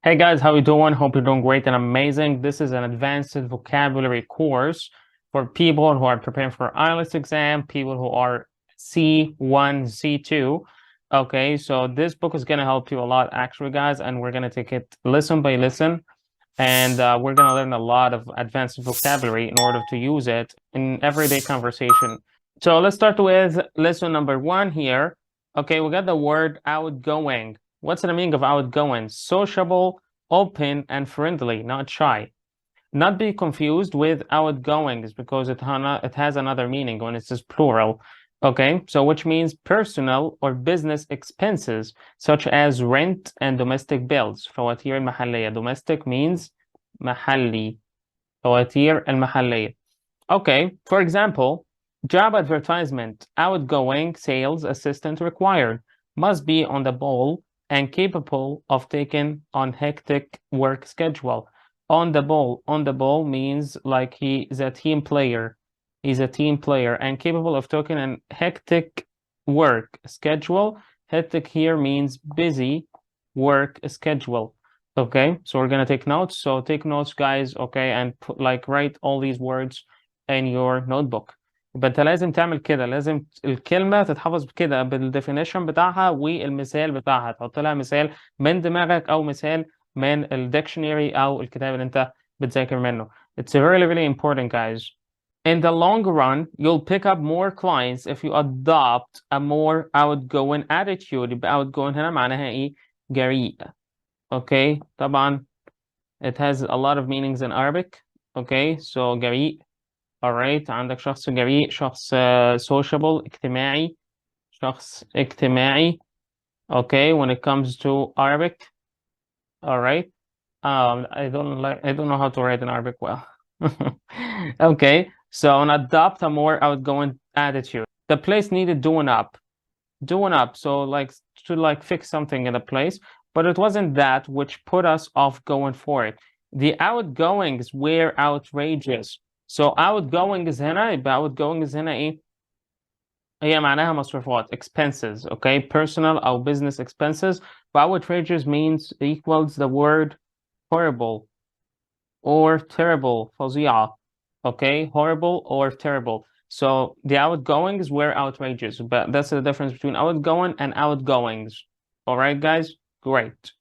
Hey guys, how you doing? Hope you're doing great and amazing. This is an advanced vocabulary course for people who are preparing for IELTS exam, people who are C1, C2. Okay, so this book is going to help you a lot actually, guys, and we're going to take it lesson by lesson, and we're going to learn a lot of advanced vocabulary in order to use it in everyday conversation. So let's start with lesson number 1 here. Okay, we got the word outgoing. What's the meaning of outgoing? Sociable, open, and friendly, not shy. Not be confused with outgoings because it has another meaning when it says plural. Okay, so which means personal or business expenses such as rent and domestic bills. فواتير المحلية. Domestic means محلي. فواتير المحلية. Okay, for example, job advertisement, outgoing sales assistant required, must be on the ball and capable of taking on hectic work schedule. On the ball means like he is a team player. He's a team player and capable of taking an hectic work schedule. Hectic here means busy work schedule. Okay, so we're gonna take notes. So take notes, guys. Okay, and write all these words in your notebook. يبقى انت لازم تعمل كده، لازم الكلمه تتحفظ كده بالديفينيشن بتاعها والمثال بتاعها، تحط لها مثال من دماغك او مثال من الديكشنري او الكتاب اللي انت بتذاكر منه. It's really really important, guys. In the long run, you'll pick up more clients if you adopt a more outgoing attitude. يبقى outgoing هنا معناها ايه؟ جريء. Okay, طبعا it has a lot of meanings in Arabic. Okay, so جريء. alright، عندك شخص جريء، شخص sociable اجتماعي، شخص اجتماعي. Okay, when it comes to Arabic. alright. I don't know how to write in Arabic well. Okay, so and adopt a more outgoing attitude. The place needed doing up. Doing up, so like to fix something in the place, but it wasn't that which put us off going for it. The outgoings were outrageous. So outgoing is هنا، يبقى outgoing is هنا ايه؟ هي معناها مصروفات expenses. Okay, personal or business expenses. But outrageous means equals the word horrible or terrible. فظيعة. Okay, horrible or terrible. So the outgoings were outrageous, but that's the difference between outgoing and outgoings. All right, guys? Great.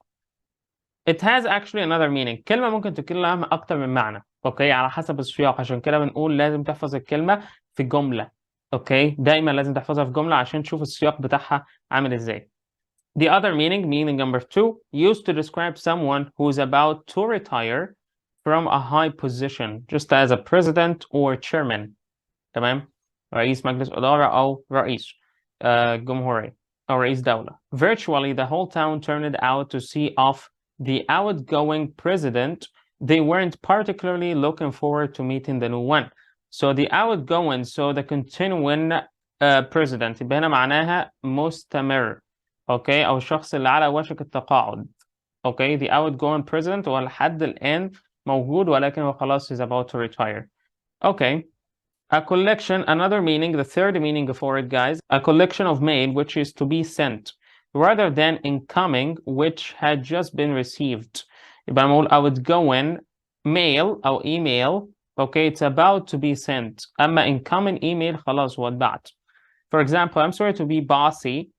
It has actually another meaning. كلمة ممكن تكون لها أكتر من معنى. اوكي، على حسب السياق، عشان كده بنقول لازم تحفظ الكلمة في جملة. اوكي، دايما لازم تحفظها في جملة عشان تشوف السياق بتاعها عامل ازاي. The other meaning number 2, used to describe someone who is about to retire from a high position, just as a president or chairman. تمام؟ رئيس مجلس إدارة أو رئيس جمهورية أو رئيس دولة. Virtually the whole town turned out to see off the outgoing president. They weren't particularly looking forward to meeting the new one. So the outgoing, so the continuing president، يبقى هنا معناها مستمر. اوكي، او الشخص اللي على وشك التقاعد. اوكي، the outgoing president هو لحد الآن موجود ولكن هو خلاص is about to retire. Okay. A collection, another meaning, the third meaning for it, guys, a collection of mail which is to be sent rather than incoming which had just been received. يبقى نقول outgoing mail أو email. Okay, it's about to be sent. أما incoming email خلاص هو اتبعت. For example, I'm sorry to be bossy,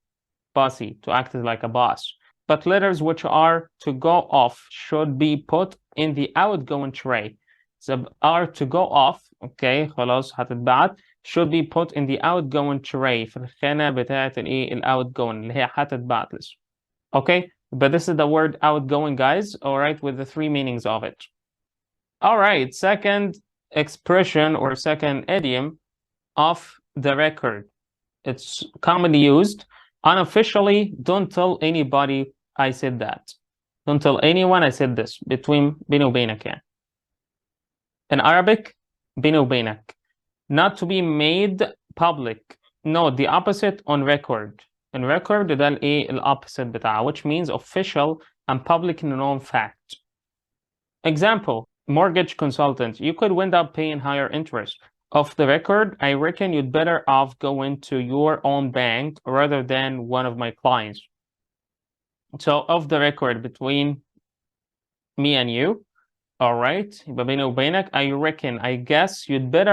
to act like a boss. But letters which are to go off should be put in the outgoing tray. So are to go off. Okay, خلاص هتتبعت. should be put in the outgoing tray في الخانة بتاعة الايه outgoing اللي هي هتتبعت لسه. Okay, but this is the word outgoing, guys. All right, with the 3 meanings of it. All right, second expression or second idiom, off the record. It's commonly used. Unofficially, don't tell anybody I said that. Don't tell anyone I said this. بيني وبينك يعني. In Arabic, بيني وبينك. Not to be made public. No, the opposite on record. In record ده الايه الopposite بتاعه, which means official and public known fact. Example, mortgage consultant. You could wind up paying higher interest. Off the record, I reckon you'd better off going to your own bank rather than one of my clients. So off the record, between me and you. All right. يبقى بيني وبينك. I reckon, I guess you'd be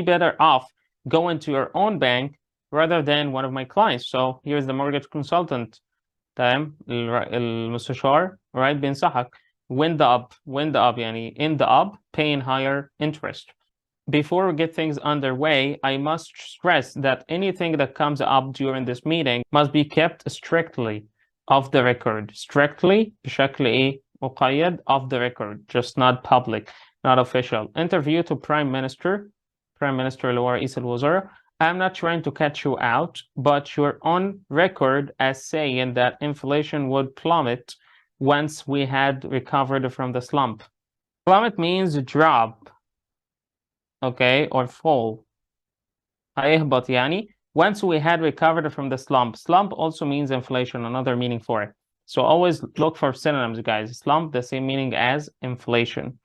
better off going to your own bank rather than one of my clients. So here's the mortgage consultant. تمام. المستشار right بينصحك wind up يعني in the up paying higher interest. Before we get things underway, I must stress that anything that comes up during this meeting must be kept strictly off the record. Strictly بشكل ايه مقيد off the record, just not public, not official. Interview to Prime Minister اللي هو رئيس الوزراء. I'm not trying to catch you out, but you're on record as saying that inflation would plummet once we had recovered from the slump. Plummet means drop, okay, or fall. هيهبط يعني. Once we had recovered from the slump. Slump also means inflation, another meaning for it. So always look for synonyms, guys. Slump, the same meaning as inflation.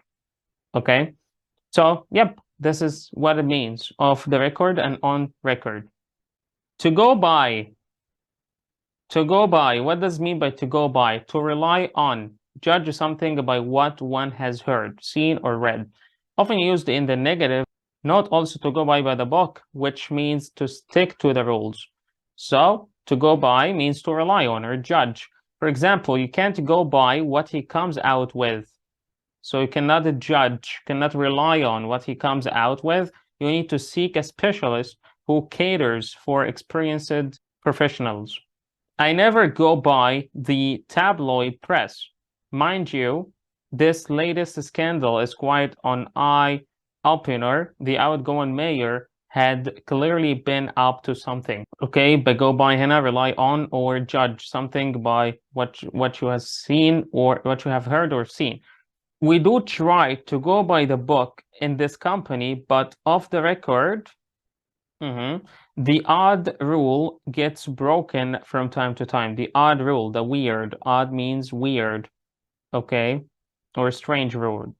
Okay? So, yep, this is what it means, off the record and on record. To go by. To go by. What does it mean by to go by? To rely on. Judge something by what one has heard, seen, or read. Often used in the negative. Note also to go by the book, which means to stick to the rules. So, to go by means to rely on or judge. For example, you can't go by what he comes out with. So you cannot judge, cannot rely on what he comes out with. You need to seek a specialist who caters for experienced professionals. I never go by the tabloid press. Mind you, this latest scandal is quite an eye-opener. The outgoing mayor had clearly been up to something. Okay, but go by هنا, rely on or judge something by what you have seen or what you have heard or seen. We do try to go by the book in this company, but off the record, the odd rule gets broken from time to time. The odd rule, the weird. Odd means weird, okay? Or strange rule.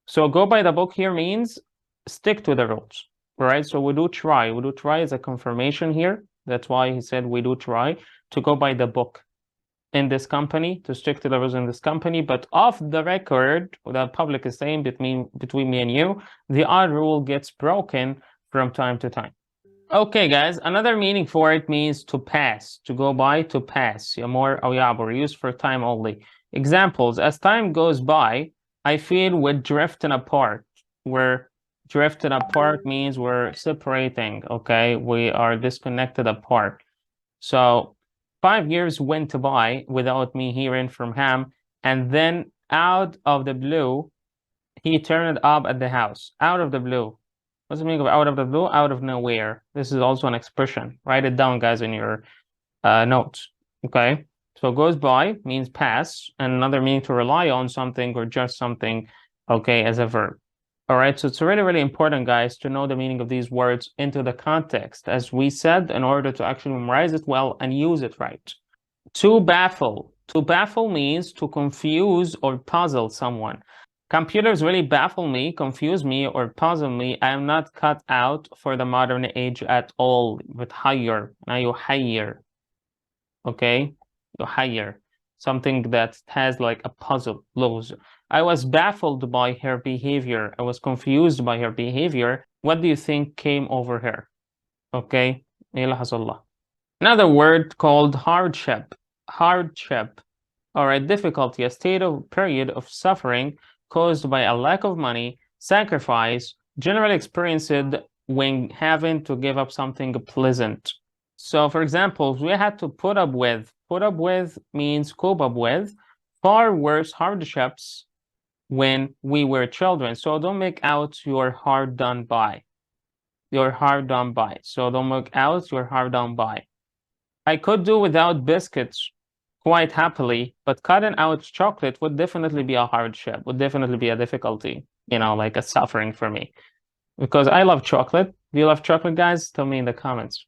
So go by the book here means stick to the rules, right? So we do try. We do try as a confirmation here. That's why he said we do try to go by the book in this company, to stick to the rules in this company, but off the record, the public is saying between me and you, the odd rule gets broken from time to time. Okay, guys, another meaning for it means to pass, to go by, to pass. يمر أو يعبر, used for time only. Examples, as time goes by, I feel we're drifting apart. We're drifting apart means we're separating, okay? We are disconnected apart. So 5 years went by without me hearing from him, and then out of the blue, he turned up at the house. Out of the blue. What's the meaning of out of the blue? Out of nowhere. This is also an expression. Write it down, guys, in your notes. Okay? So goes by means pass, and another meaning to rely on something or just something, okay, as a verb. All right, so it's really, really important, guys, to know the meaning of these words into the context, as we said, in order to actually memorize it well and use it right. To baffle. To baffle means to confuse or puzzle someone. Computers really baffle me, confuse me, or puzzle me. I am not cut out for the modern age at all. With higher, يحير. Okay, يحير. Something that has like a puzzle, lose. I was baffled by her behavior. I was confused by her behavior. What do you think came over her? Okay. Another word called hardship. Hardship. All right, difficulty, a state of period of suffering caused by a lack of money, sacrifice, generally experienced when having to give up something pleasant. So, for example, we had to put up with. Put up with means cope up with far worse hardships when we were children. So don't make out you're hard done by. You're hard done by. So don't make out you're hard done by. I could do without biscuits quite happily, but cutting out chocolate would definitely be a hardship, would definitely be a difficulty, like a suffering for me. Because I love chocolate. Do you love chocolate, guys? Tell me in the comments.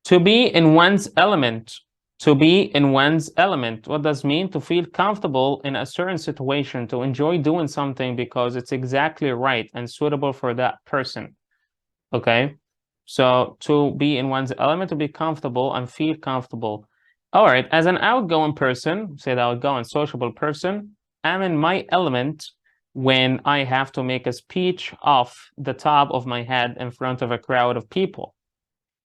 To be in one's element. To be in one's element. What does it mean? To feel comfortable in a certain situation, to enjoy doing something because it's exactly right and suitable for that person. Okay? So to be in one's element, to be comfortable and feel comfortable. All right, as an outgoing person, say the outgoing sociable person, I'm in my element when I have to make a speech off the top of my head in front of a crowd of people.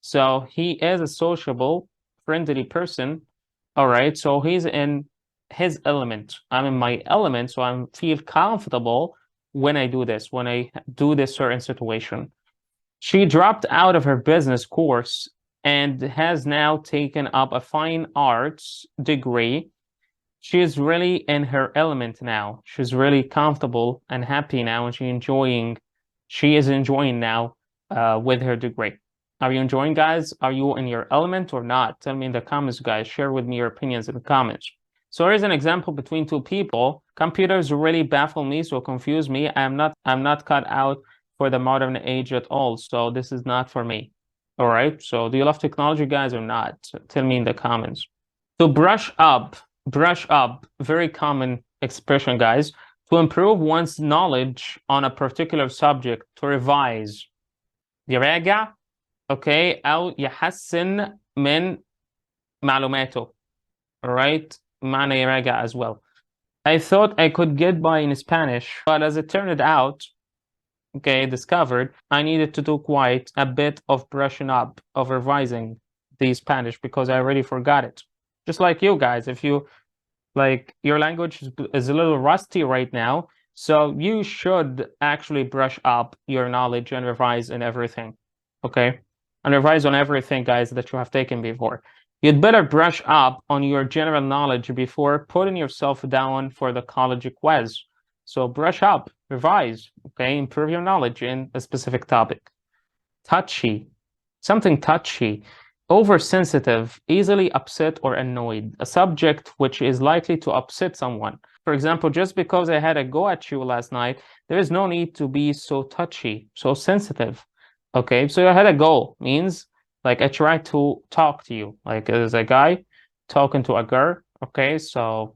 So he is a sociable, friendly person. All right, so he's in his element. I'm in my element, so I feel comfortable when I do this, when I do this certain situation. She dropped out of her business course and has now taken up a fine arts degree. She is really in her element now. She's really comfortable and happy now, and she is enjoying now with her degree. Are you enjoying, guys? Are you in your element or not? Tell me in the comments, guys. Share with me your opinions in the comments. So here's an example between two people. Computers really baffle me, so confuse me. I'm not cut out for the modern age at all. So this is not for me. All right. So do you love technology, guys, or not? Tell me in the comments. To brush up, very common expression, guys. To improve one's knowledge on a particular subject, to revise. يراجع okay أو يحسن من معلوماته. All right. معنى يراجع as well. I thought I could get by in Spanish, but as it turned out, okay, discovered I needed to do quite a bit of brushing up, of revising the Spanish because I already forgot it. Just like you guys, if you like your language is a little rusty right now, so you should actually brush up your knowledge and revise in everything, okay? And revise on everything, guys, that you have taken before. You'd better brush up on your general knowledge before putting yourself down for the college quiz. So brush up, revise, okay? Improve your knowledge in a specific topic. Touchy, something touchy. Oversensitive, easily upset or annoyed, a subject which is likely to upset someone. For example, just because I had a go at you last night, there is no need to be so touchy, so sensitive. Okay, so I had a go means like I tried to talk to you, like as a guy talking to a girl. Okay, so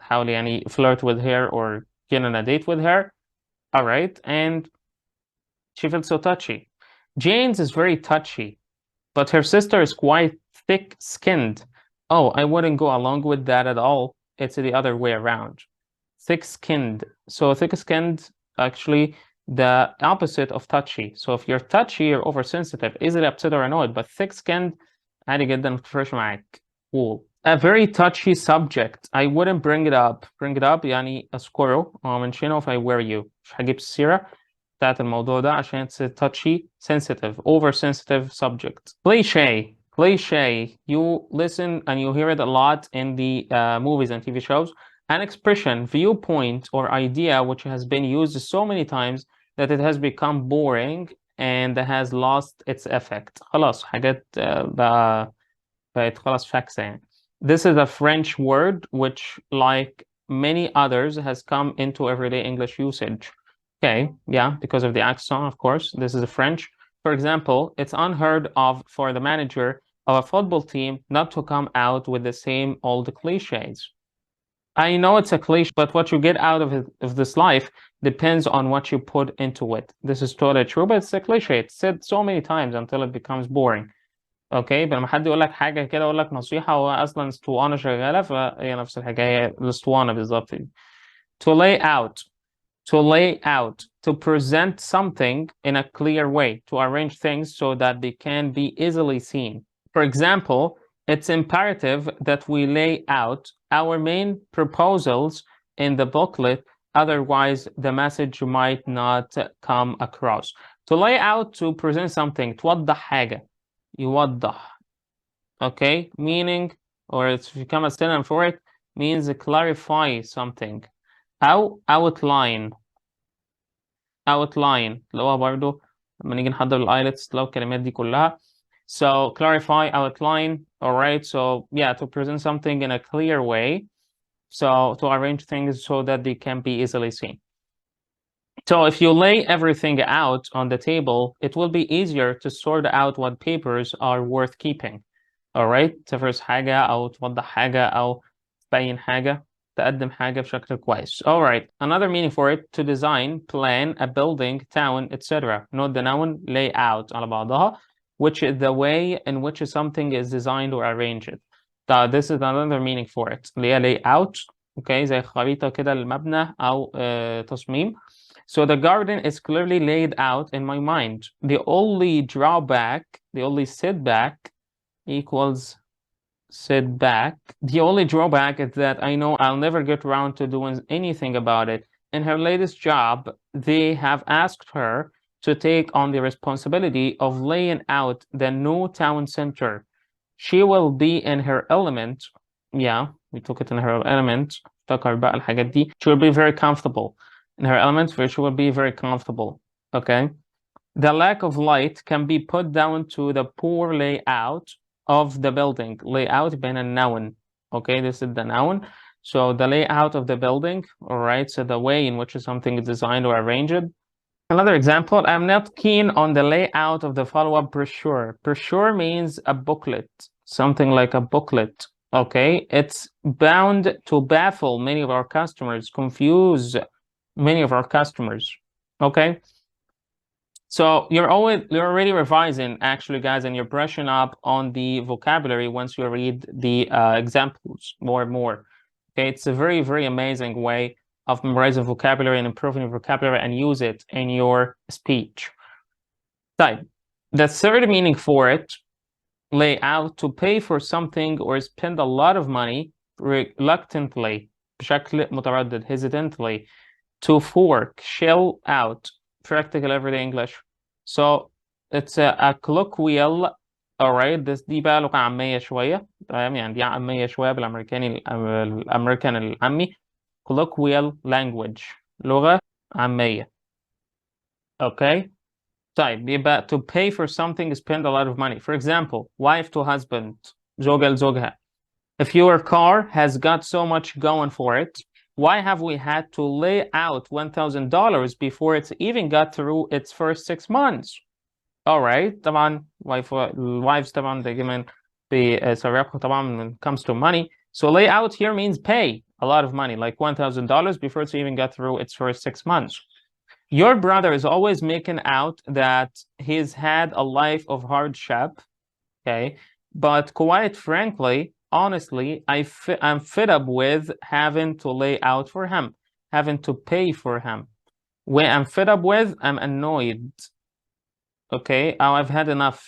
حاول يعني flirt with her or get on a date with her. All right, and she felt so touchy. Jane's is very touchy, but her sister is quite thick-skinned. Oh, I wouldn't go along with that at all. It's the other way around. Thick-skinned. So thick-skinned, actually, the opposite of touchy. So if you're touchy, you're oversensitive, easily upset or annoyed, but thick-skinned, عادي جدا فرش معاك. Cool. A very touchy subject. I wouldn't bring it up. Bring it up يعني أذكره من شنو if I were you. مش هجيب السيرة بتاعت الموضوع ده عشان it's a touchy, sensitive, oversensitive subject. Cliche. Cliche. You listen and you hear it a lot in the movies and TV shows. An expression, viewpoint, or idea which has been used so many times that it has become boring and has lost its effect. خلاص حاجات بقت خلاص فاكسة يعني. This is a French word which, like many others, has come into everyday English usage. Okay, yeah, because of the accent, of course. This is a French. For example, it's unheard of for the manager of a football team not to come out with the same old cliches. I know it's a cliche, but what you get out of this life depends on what you put into it. This is totally true, but it's a cliche. It's said so many times until it becomes boring. اوكي لما حد يقول لك حاجه كده يقول لك نصيحه هو اصلا اسطوانه شغاله فهي نفس الحكايه الاسطوانه بالظبط. To lay out, to lay out, to present something in a clear way, to arrange things so that they can be easily seen. For example, it's imperative that we lay out our main proposals in the booklet, otherwise the message might not come across. To lay out, to present something, توضح حاجه. يوضح. Okay, meaning, or it's become a synonym for it, means clarify something. أو outline. Outline اللي هو برضه لما نيجي نحضر الايلتس لو الكلمات دي كلها. So clarify, outline, all right. So yeah, to present something in a clear way. So to arrange things so that they can be easily seen. So if you lay everything out on the table, it will be easier to sort out what papers are worth keeping. All right. تفرز حاجة أو توضح حاجة أو تبين حاجة تقدم حاجة بشكل كويس. All right. Another meaning for it, to design, plan a building, town, etc. Note the noun layout على بعضها, which is the way in which something is designed or arranged. This is another meaning for it اللي هي layout. Okay, زي خريطة كده للمبنى أو تصميم. So the garden is clearly laid out in my mind. The only drawback, the only setback equals setback. The only drawback is that I know I'll never get around to doing anything about it. In her latest job, they have asked her to take on the responsibility of laying out the new town center. She will be in her element. Yeah, we took it in her element. افتكر بقى الحاجات دي. She will be very comfortable. In her element, she will be very comfortable. Okay. The lack of light can be put down to the poor layout of the building. Layout being a noun. Okay, this is the noun. So the layout of the building, all right, so the way in which something is designed or arranged. Another example, I'm not keen on the layout of the follow-up brochure. Brochure means a booklet, something like a booklet. Okay, it's bound to baffle many of our customers, confuse many of our customers. Okay. So you're already revising, actually, guys, and you're brushing up on the vocabulary once you read the examples more and more. Okay, it's a very, very amazing way of memorizing vocabulary and improving your vocabulary and use it in your speech. طيب, the third meaning for it, lay out, to pay for something or spend a lot of money reluctantly, بشكل متردد, hesitantly, to fork, shell out, practical everyday English. So it's a colloquial, all right. دي بقى لغة عامية شوية، تمام، يعني دي عامية شوية بالأمريكاني الأمريكان العامي. colloquial language، لغة عامية. Okay. طيب يبقى to pay for something, spend a lot of money. For example, wife to husband، زوجة لزوجها. If your car has got so much going for it, why have we had to lay out $1,000 before it's even got through its first 6 months? All right. طبعا wives طبعا دايما بيسرقوا طبعا when it comes to money. So lay out here means pay a lot of money, like $1,000 before it's even got through its first 6 months. Your brother is always making out that he's had a life of hardship, okay? But quite frankly, honestly, I'm fed up with having to lay out for him, having to pay for him. When I'm fed up with, I'm annoyed. Okay, I've had enough.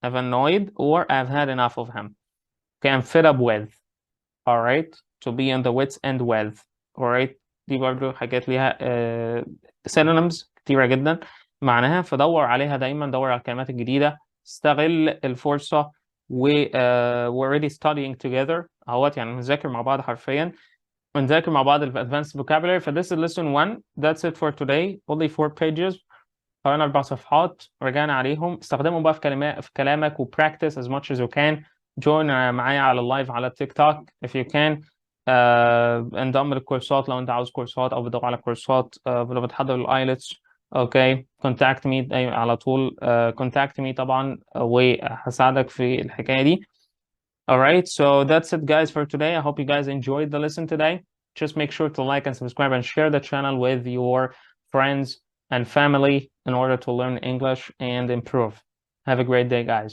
I've annoyed or I've had enough of him. Okay, I'm fed up with. All right, to be on the wits end with. All right, دي برضه حاجات ليها synonyms كتيرة جدا معناها، فدور عليها دايما، دور على الكلمات الجديدة، استغل الفرصة. we're already studying together اهوت، يعني بنذاكر مع بعض حرفيا، بنذاكر مع بعض ال advanced vocabulary. ف this is lesson 1. That's it for today. Only 4 pages. قرأنا 4 صفحات، رجعنا عليهم. استخدمهم بقى في كلامك و practice as much as you can. join معايا على اللايف على التيك توك if you can. انضم للكورسات لو انت عاوز كورسات او بتدور على كورسات، لو بتحضر الايلتس. اوكي، contact me على طول. contact me طبعا وهساعدك في الحكاية دي. All right, so that's it, guys, for today. I hope you guys enjoyed the lesson today. Just make sure to like and subscribe and share the channel with your friends and family in order to learn English and improve. Have a great day, guys.